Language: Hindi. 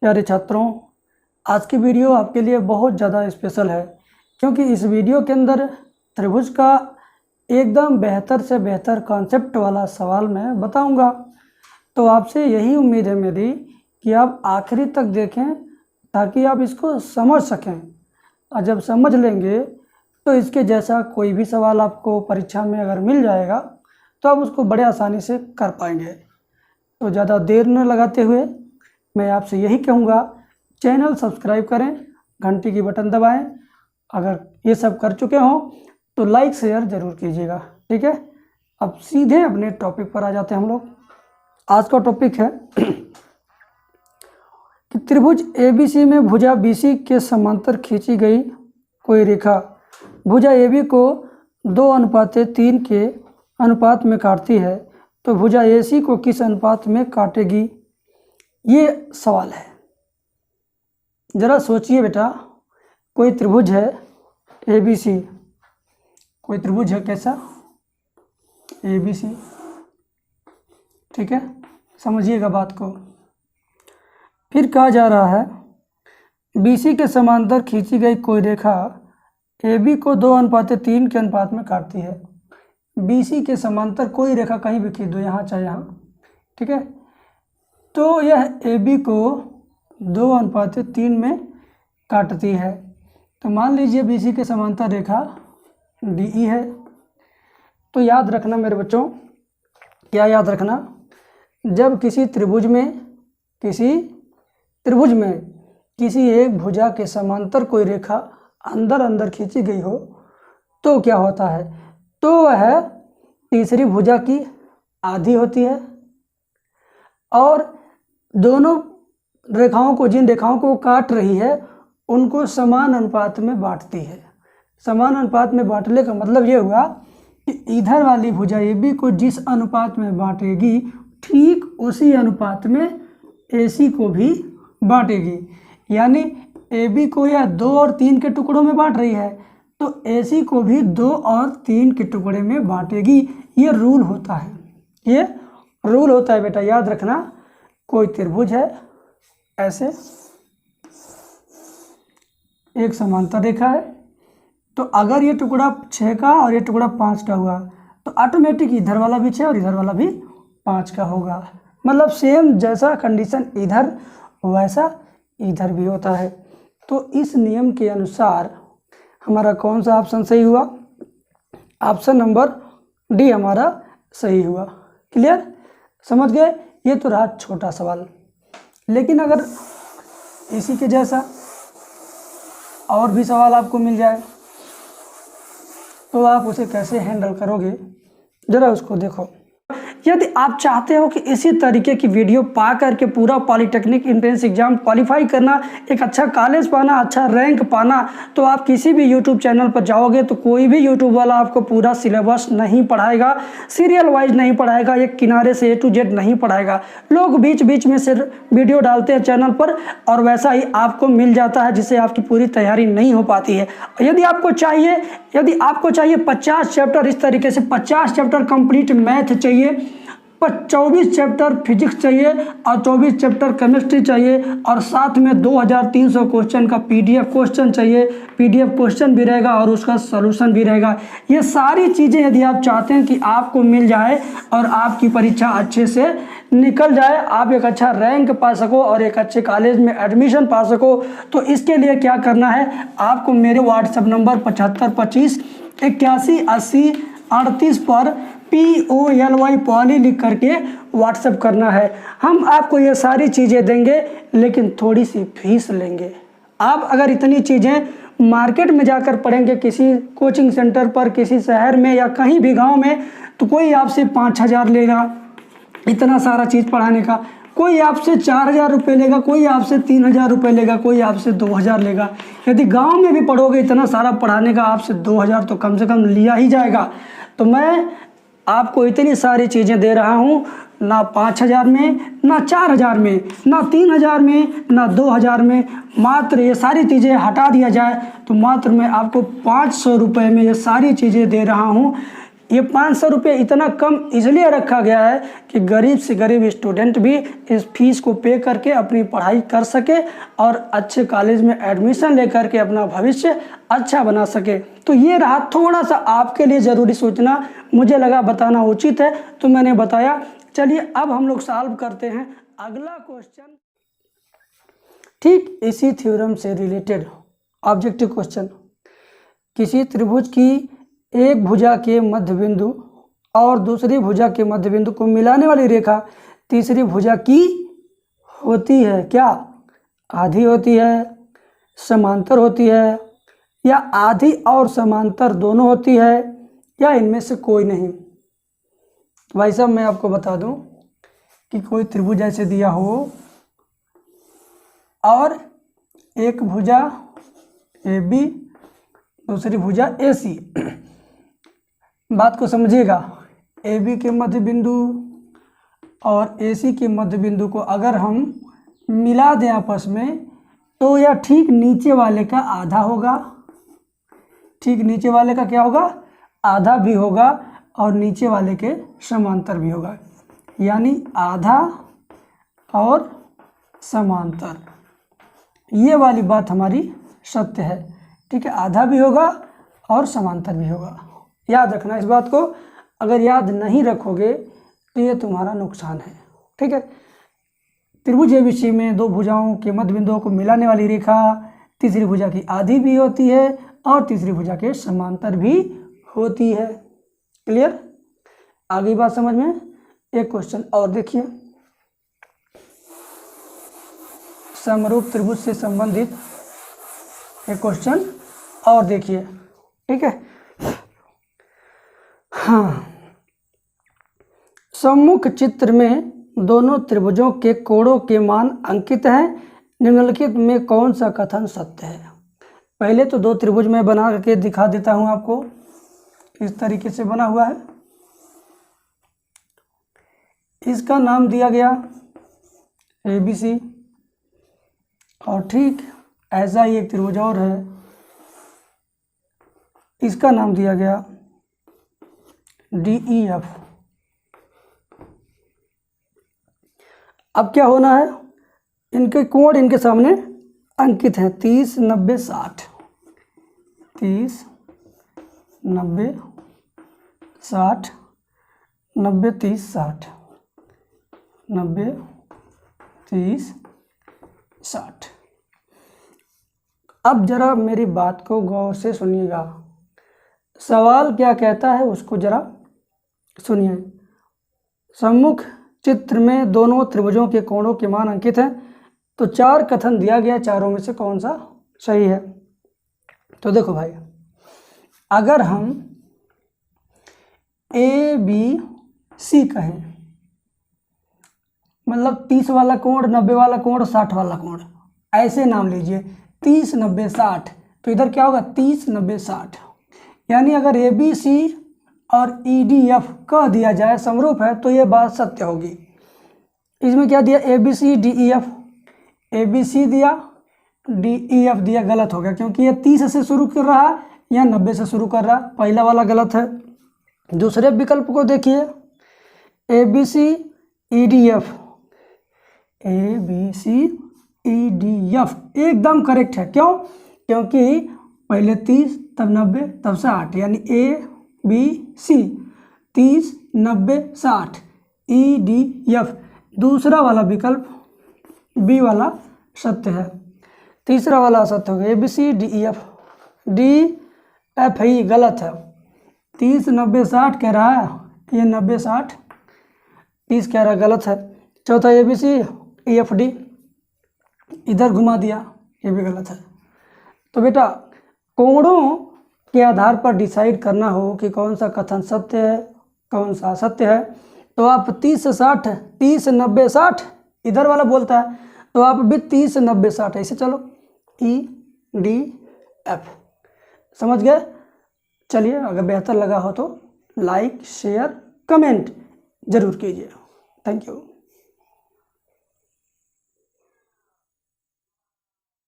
प्यारे छात्रों, आज की वीडियो आपके लिए बहुत ज़्यादा स्पेशल है क्योंकि इस वीडियो के अंदर त्रिभुज का एकदम बेहतर से बेहतर कॉन्सेप्ट वाला सवाल मैं बताऊंगा। तो आपसे यही उम्मीद है मेरी कि आप आखिरी तक देखें ताकि आप इसको समझ सकें, और जब समझ लेंगे तो इसके जैसा कोई भी सवाल आपको परीक्षा में अगर मिल जाएगा तो आप उसको बड़े आसानी से कर पाएंगे। तो ज़्यादा देर न लगाते हुए मैं आपसे यही कहूँगा, चैनल सब्सक्राइब करें, घंटी की बटन दबाएं। अगर ये सब कर चुके हों तो लाइक शेयर ज़रूर कीजिएगा, ठीक है। अब सीधे अपने टॉपिक पर आ जाते हैं हम लोग। आज का टॉपिक है कि त्रिभुज ABC में भुजा BC के समांतर खींची गई कोई रेखा भुजा AB को 2:3 के अनुपात में काटती है, तो भुजा AC को किस अनुपात में काटेगी? ये सवाल है। ज़रा सोचिए बेटा, कोई त्रिभुज है ABC, कोई त्रिभुज है कैसा ABC, ठीक है, समझिएगा बात को। फिर कहा जा रहा है BC के समांतर खींची गई कोई रेखा AB को 2:3 के अनुपात में काटती है। BC के समांतर कोई रेखा कहीं भी खींच दो, यहाँ चाहे यहाँ, ठीक है। तो यह AB को 2:3 में काटती है। तो मान लीजिए BC के समांतर रेखा DE है। तो याद रखना मेरे बच्चों, क्या याद रखना, जब किसी त्रिभुज में किसी एक भुजा के समांतर कोई रेखा अंदर खींची गई हो तो क्या होता है, तो वह तीसरी भुजा की आधी होती है और दोनों रेखाओं को, जिन रेखाओं को काट रही है उनको समान अनुपात में बांटती है। समान अनुपात में बांटने का मतलब ये हुआ कि इधर वाली भुजा AB को जिस अनुपात में बांटेगी ठीक उसी अनुपात में AC को भी बांटेगी। यानी AB को यह 2 और 3 के टुकड़ों में बांट रही है तो AC को भी 2 और 3 के टुकड़े में बांटेगी। ये रूल होता है, ये रूल होता है बेटा, याद रखना। कोई त्रिभुज है ऐसे, एक समांतर रेखा है, तो अगर ये टुकड़ा 6 का और ये टुकड़ा 5 का हुआ तो ऑटोमेटिक इधर वाला भी 6 और इधर वाला भी 5 का होगा। मतलब सेम जैसा कंडीशन इधर वैसा इधर भी होता है। तो इस नियम के अनुसार हमारा कौन सा ऑप्शन सही हुआ? ऑप्शन नंबर डी हमारा सही हुआ। क्लियर, समझ गए? ये तो रहा छोटा सवाल। लेकिन अगर इसी के जैसा और भी सवाल आपको मिल जाए तो आप उसे कैसे हैंडल करोगे, ज़रा उसको देखो। यदि आप चाहते हो कि इसी तरीके की वीडियो पा करके पूरा पॉलिटेक्निक एंट्रेंस एग्जाम क्वालिफाई करना, एक अच्छा कॉलेज पाना, अच्छा रैंक पाना, तो आप किसी भी यूट्यूब चैनल पर जाओगे तो कोई भी यूट्यूब वाला आपको पूरा सिलेबस नहीं पढ़ाएगा, सीरियल वाइज नहीं पढ़ाएगा, एक किनारे से A to Z नहीं पढ़ाएगा। लोग बीच बीच में सिर्फ वीडियो डालते हैं चैनल पर और वैसा ही आपको मिल जाता है जिससे आपकी पूरी तैयारी नहीं हो पाती है। यदि आपको चाहिए 50 चैप्टर, इस तरीके से 50 चैप्टर कंप्लीट मैथ चाहिए, 24 चैप्टर फिजिक्स चाहिए और 24 चैप्टर केमिस्ट्री चाहिए और साथ में 2300 क्वेश्चन का PDF क्वेश्चन चाहिए। PDF क्वेश्चन भी रहेगा और उसका सॉल्यूशन भी रहेगा। ये सारी चीज़ें यदि आप चाहते हैं कि आपको मिल जाए और आपकी परीक्षा अच्छे से निकल जाए, आप एक अच्छा रैंक पा सको और एक अच्छे कॉलेज में एडमिशन पा सको, तो इसके लिए क्या करना है, आपको मेरे व्हाट्सएप नंबर 7525 81 80 38 पर POLY पॉली लिख करके व्हाट्सएप करना है। हम आपको ये सारी चीज़ें देंगे लेकिन थोड़ी सी फीस लेंगे। आप अगर इतनी चीज़ें मार्केट में जाकर पढ़ेंगे, किसी कोचिंग सेंटर पर, किसी शहर में या कहीं भी गांव में, तो कोई आपसे 5,000 लेगा इतना सारा चीज़ पढ़ाने का, कोई आपसे 4,000 रुपये लेगा, कोई आपसे 3,000 रुपये लेगा, कोई आपसे 2,000 लेगा। यदि गांव में भी पढ़ोगे इतना सारा पढ़ाने का, आपसे 2,000 तो कम से कम लिया ही जाएगा। तो मैं आपको इतनी सारी चीज़ें दे रहा हूँ, ना 5,000 में, ना 4,000 में, ना 3,000 में, ना 2,000 में। मात्र ये सारी चीज़ें हटा दिया जाए तो मात्र मैं आपको 500 रुपये में ये सारी चीज़ें दे रहा हूँ। ये 500 रुपये इतना कम इसलिए रखा गया है कि गरीब से गरीब स्टूडेंट भी इस फीस को पे करके अपनी पढ़ाई कर सके और अच्छे कॉलेज में एडमिशन लेकर के अपना भविष्य अच्छा बना सके। तो ये रहा थोड़ा सा आपके लिए ज़रूरी सूचना, मुझे लगा बताना उचित है तो मैंने बताया। चलिए अब हम लोग सॉल्व करते हैं अगला क्वेश्चन। ठीक इसी थ्योरम से रिलेटेड ऑब्जेक्टिव क्वेश्चन, किसी त्रिभुज की एक भुजा के मध्य बिंदु और दूसरी भुजा के मध्य बिंदु को मिलाने वाली रेखा तीसरी भुजा की होती है क्या? आधी होती है, समांतर होती है, या आधी और समांतर दोनों होती है, या इनमें से कोई नहीं। भाई साहब मैं आपको बता दूं कि कोई त्रिभुज ऐसे दिया हो और एक भुजा AB दूसरी भुजा AC, बात को समझिएगा। AB के मध्य बिंदु और AC के मध्य बिंदु को अगर हम मिला दें आपस में तो यह ठीक नीचे वाले का आधा होगा, ठीक नीचे वाले का क्या होगा? आधा भी होगा और नीचे वाले के समांतर भी होगा, यानी आधा और समांतर। ये वाली बात हमारी सत्य है, ठीक है। आधा भी होगा और समांतर भी होगा, याद रखना इस बात को। अगर याद नहीं रखोगे तो ये तुम्हारा नुकसान है, ठीक है। त्रिभुज ABC में दो भुजाओं के मध्य बिंदुओं को मिलाने वाली रेखा तीसरी भुजा की आधी भी होती है और तीसरी भुजा के समांतर भी होती है। क्लियर? आगे बात समझ में। एक क्वेश्चन और देखिए, समरूप त्रिभुज से संबंधित एक क्वेश्चन और देखिए, ठीक है। हाँ, सम्मुख चित्र में दोनों त्रिभुजों के कोणों के मान अंकित हैं, निम्नलिखित में कौन सा कथन सत्य है? पहले तो दो त्रिभुज मैं बना करके दिखा देता हूं आपको, इस तरीके से बना हुआ है। इसका नाम दिया गया ABC और ठीक ऐसा ही एक त्रिभुज और है, इसका नाम दिया गया DEF। अब क्या होना है? इनके कोण इनके सामने अंकित हैं, 30, 90, 60, 30, 90, 60, 90, 30, 60, 90, 30, 60। अब जरा मेरी बात को गौर से सुनिएगा, सवाल क्या कहता है उसको जरा सुनिए। सम्मुख चित्र में दोनों त्रिभुजों के कोणों के मान अंकित हैं, तो चार कथन दिया गया, चारों में से कौन सा सही है? तो देखो भाई, अगर हम ABC कहें, मतलब 30 वाला कोण, 90 वाला कोण, 60 वाला कोण, ऐसे नाम लीजिए, 30, 90, 60, तो इधर क्या होगा? 30, 90, 60। यानी अगर ABC और EDF कह दिया जाए समरूप है तो ये बात सत्य होगी। इसमें क्या दिया? ABC DEF, ABC दिया DEF दिया, गलत हो गया क्योंकि ये 30 से शुरू कर रहा है या 90 से शुरू कर रहा है, पहला वाला गलत है। दूसरे विकल्प को देखिए, ABC EDF, ABC EDF एकदम करेक्ट है। क्यों? क्योंकि पहले 30 तब 90 तब 60, यानी ABC 30, 90, 60 EDF। दूसरा वाला विकल्प बी वाला सत्य है, तीसरा वाला असत्य हो गया। ABC DEF, DF ही गलत है। 30, 90, 60 कह रहा है, ये 90, 60, 30 कह रहा है, गलत है। चौथा ABC EFD, इधर घुमा दिया, ये भी गलत है। तो बेटा कोणों के आधार पर डिसाइड करना हो कि कौन सा कथन सत्य है कौन सा असत्य है, तो आप 30 से 60, 30, 90, 60 इधर वाला बोलता है, तो आप भी 30, 90, 60 ऐसे चलो, EDF। समझ गए? चलिए, अगर बेहतर लगा हो तो लाइक, शेयर, कमेंट जरूर कीजिए। Thank you.